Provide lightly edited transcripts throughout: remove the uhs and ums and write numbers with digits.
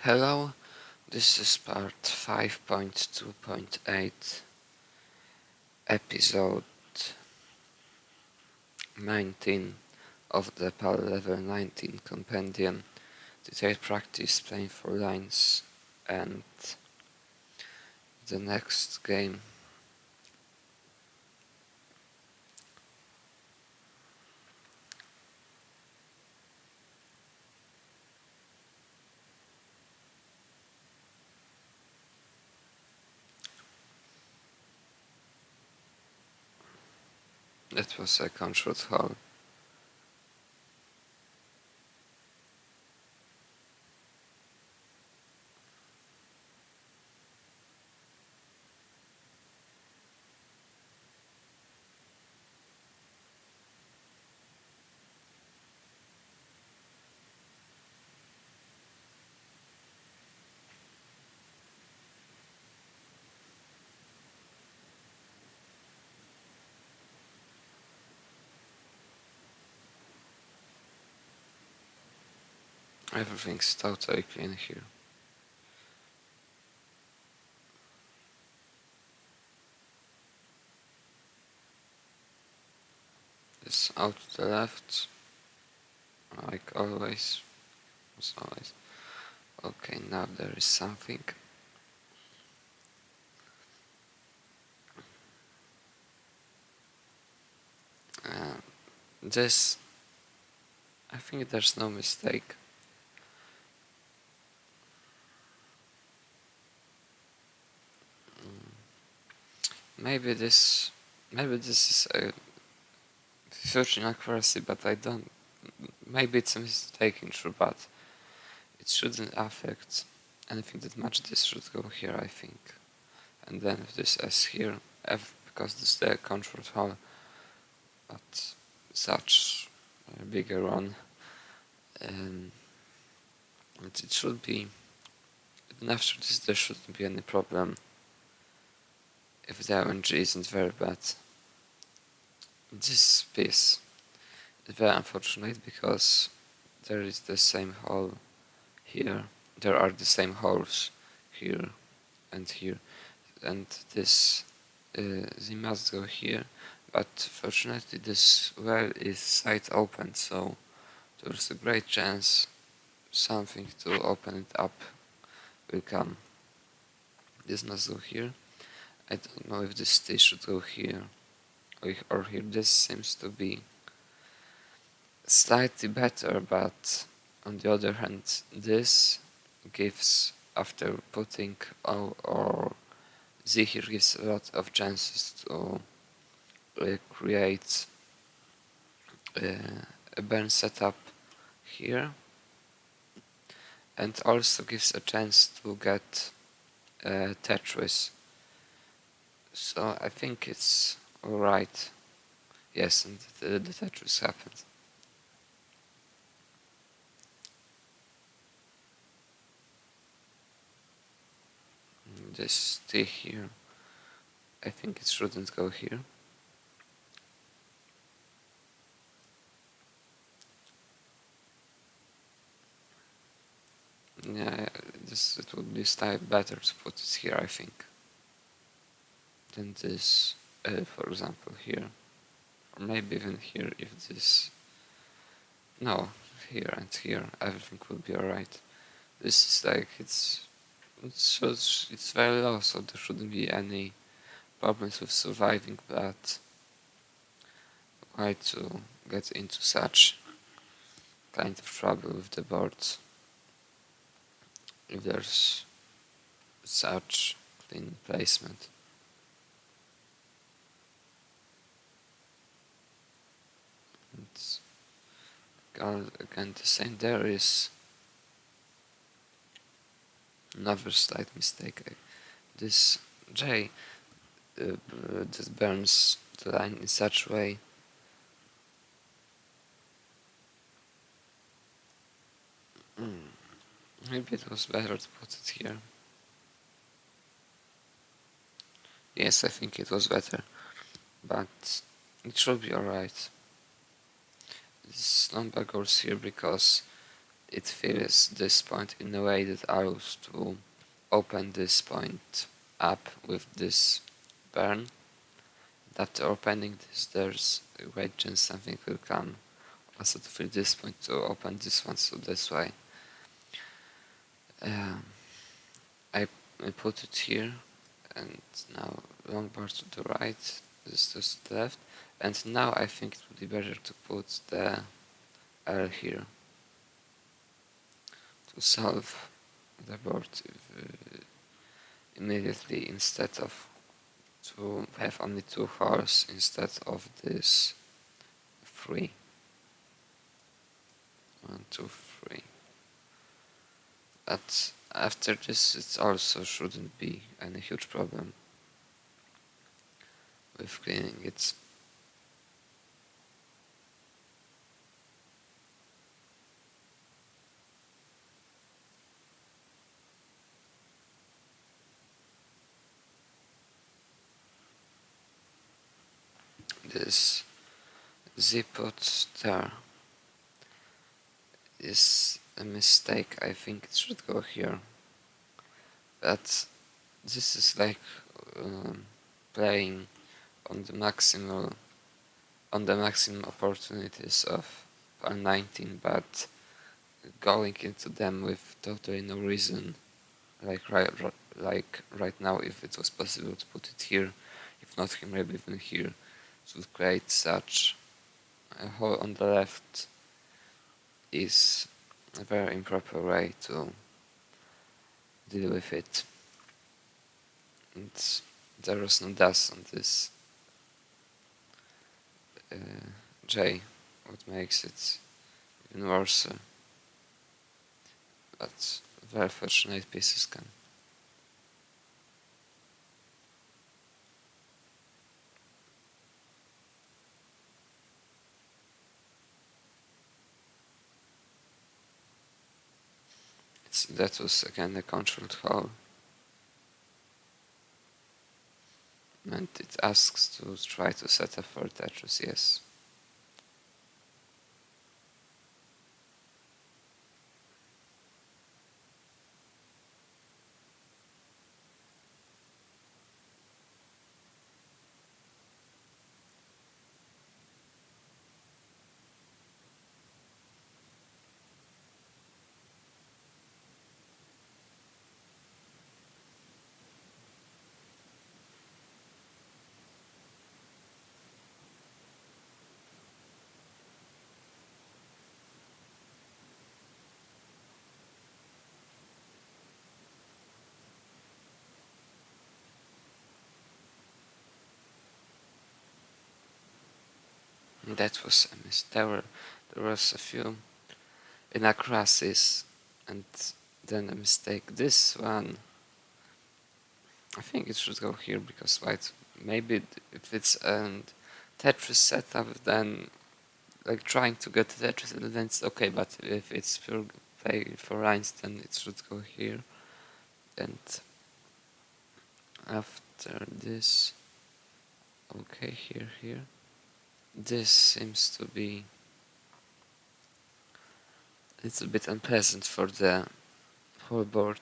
Hello, this is part 5.2.8, episode 19 of the PAL level 19 compendium, detailed practice playing for lines, and the next game. That was a control hall. Everything's totally clean here. This out to the left, like always. As always. Okay, now there is something. This, I think there's no mistake. Maybe this is a future inaccuracy, but I don't. Maybe it's a mistake in true, but it shouldn't affect anything that much. This should go here, I think, and then if this S here, F, because this is the control hall, but such a bigger one, and it should be. And after this, there shouldn't be any problem if the RNG isn't very bad. This piece is very unfortunate because there is the same hole here. There are the same holes here and here, and this they must go here. But fortunately, this well is side open, so there's a great chance something to open it up will come. This must go here. I don't know if this T should go here or here. This seems to be slightly better, but on the other hand, this gives, after putting O or Z here, gives a lot of chances to create a burn setup here, and also gives a chance to get Tetris. So I think it's alright. Yes, and the Tetris happened. This T here, I think it shouldn't go here. Yeah, it would be better to put it here, I think, than this, for example, here, or maybe even here. If this, no, here and here, everything would be alright. This is like it's very low, so there shouldn't be any problems with surviving. But why to get into such kind of trouble with the board if there's such clean placement? It's again the same. There is another slight mistake. This J just burns the line in such a way maybe it was better to put it here. Yes, I think it was better, but it should be alright. This number goes here because it fills this point in a way that allows to open this point up with this burn. After opening this, there's a great chance something will come also to fill this point to open this one, so that's why um, I put it here, and now long bar to the right, this to the left, and now I think it would be better to put the L here to solve the board immediately, instead of to have only 2 holes instead of this 3. 1, 2, 3. But after this it also shouldn't be any huge problem with cleaning it. This Z-pot there is a mistake. I think it should go here, but this is like playing on the maximum opportunities of 19, but going into them with totally no reason, like right now. If it was possible to put it here, if not here, maybe even here, it would create such a hole on the left. Is a very improper way to deal with it, and there was no dust on this J, what makes it even worse, but very fortunate pieces can. That was again a controlled hole, and it asks to try to set up for Tetris, yes. That was a mistake. There was a few inaccuracies and then a mistake. This one, I think it should go here because white. Maybe if it's a Tetris setup, then like trying to get Tetris, then it's okay. But if it's pure play for lines, then it should go here. And after this, okay, here. This seems to be a little bit unpleasant for the whole board.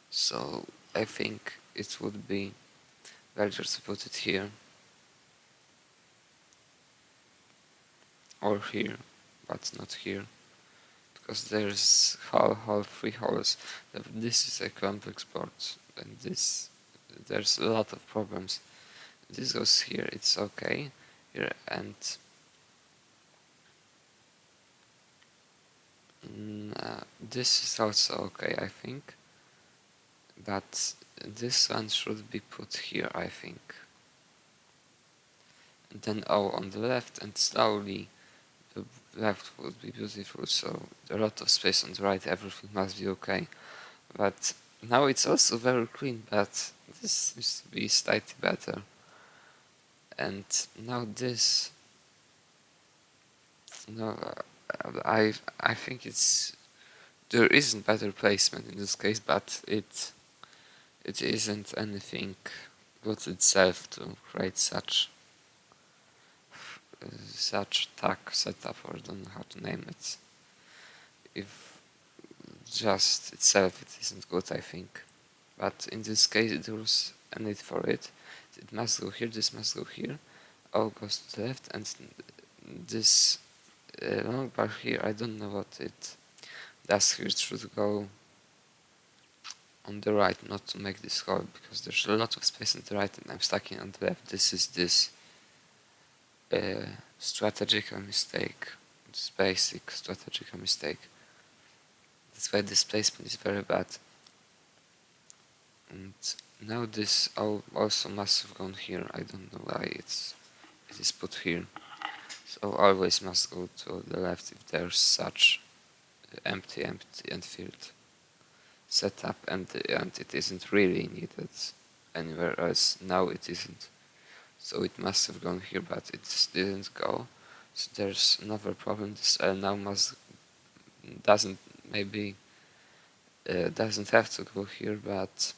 So I think it would be better to put it here or here, but not here, because there's whole 3 holes. This is a complex board, and there's a lot of problems. This goes here, it's okay here, and this is also okay, I think, but this one should be put here, I think. And then O on the left, and slowly the left would be beautiful, so a lot of space on the right, everything must be okay. But now it's also very clean, but this seems to be slightly better. And now this, no, I think there isn't better placement in this case, but it isn't anything good itself to create such tag setup, or I don't know how to name it. if just itself it isn't good, I think. But in this case there was a need for it. It must go here, this must go here, all goes to the left, and this long bar here, I don't know what it does here. It should go on the right, not to make this hole, because there's a lot of space on the right and I'm stuck in on the left. This is this strategical mistake, this basic strategical mistake. That's why this placement is very bad. And now this also must have gone here. I don't know why it is put here. So always must go to the left if there's such empty and filled setup, and it isn't really needed anywhere else. Now it isn't. So it must have gone here, but it didn't go. So there's another problem. This L now doesn't maybe doesn't have to go here, but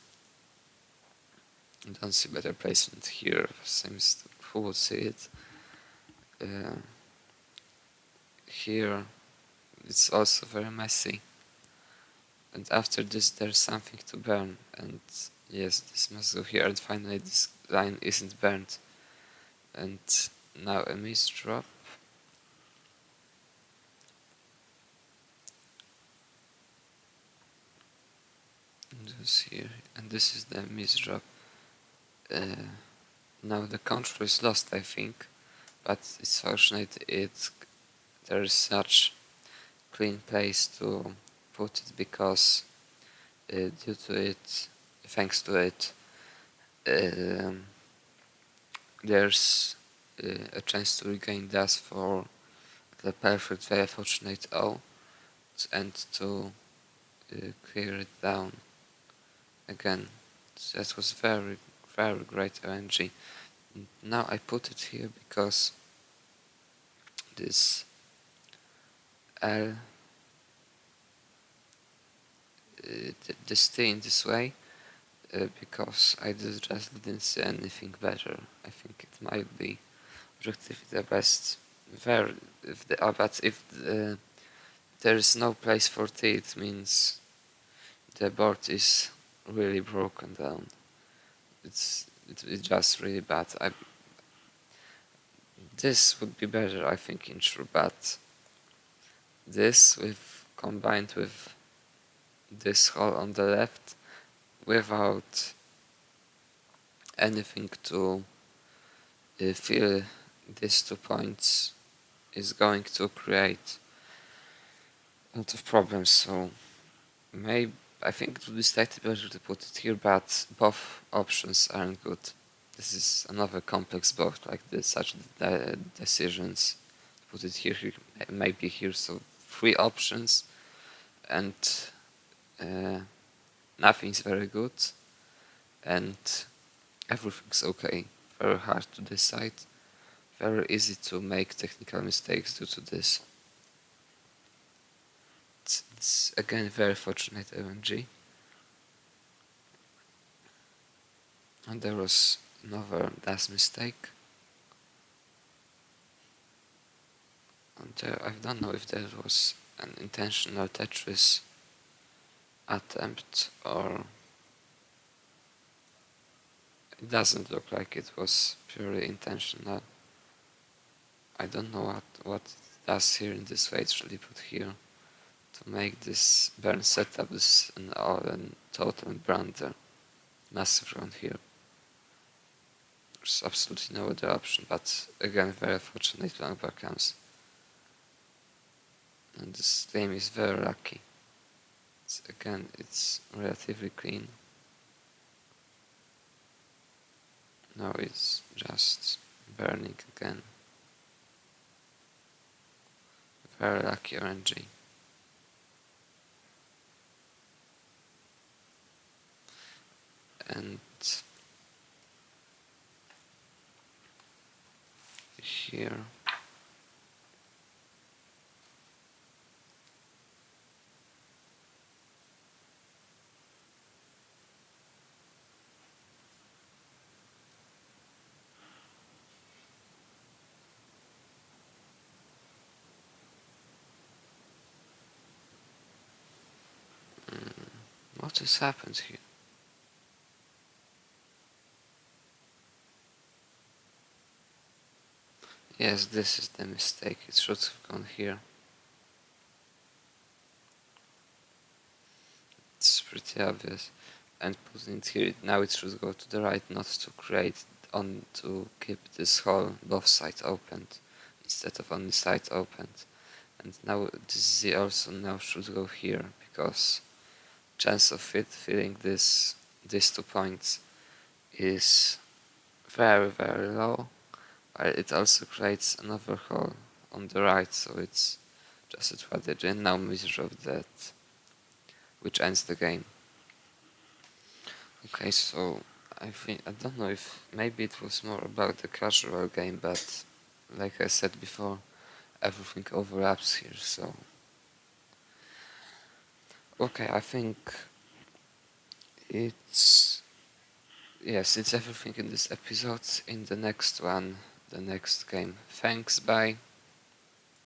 I don't see better placement here. Seems who would see it. Here it's also very messy. And after this there's something to burn, and yes, this must go here, and finally this line isn't burned. And now a misdrop. This here, and this is the misdrop. Now the control is lost, I think, but it's fortunate there is such clean place to put it, because due to it, thanks to it, there's a chance to regain dust for the perfect, very fortunate O, and to clear it down again. So that was very, very great RNG. Now I put it here because this L, this T in this way, because I just didn't see anything better. I think it might be objectively the best. But if there is no place for T, it means the board is really broken down. It's just really bad. This would be better, I think, in true, but this combined with this hole on the left, without anything to fill these 2 points, is going to create a lot of problems. So maybe I think it would be slightly better to put it here, but both options aren't good. This is another complex board, like such decisions. Put it here, maybe here. So 3 options, and nothing's very good, and everything's okay. Very hard to decide. Very easy to make technical mistakes due to this. It's again very fortunate RNG. And there was another dash mistake. And I don't know if there was an intentional Tetris attempt, or it doesn't look like it was purely intentional. I don't know what it does here in this way. It's really put here to make this burn setup is an total blunder. Massive round here. There's absolutely no other option, but again, very fortunate long bar comes. And this game is very lucky. Again, it's relatively clean. Now it's just burning again. Very lucky RNG. And here What has happened here? Yes, this is the mistake. It should have gone here. It's pretty obvious. And putting it here, now it should go to the right, not to create on to keep this hole both sides opened instead of only side opened. And now this Z also now should go here because chance of it filling these 2 points is very very low. While it also creates another hole on the right, so it's just advantage. And now Miser of that, which ends the game. Okay, so I don't know if maybe it was more about the casual game, but like I said before, everything overlaps here. So okay, I think it's yes, it's everything in this episode. In the next one, the next game. Thanks, bye.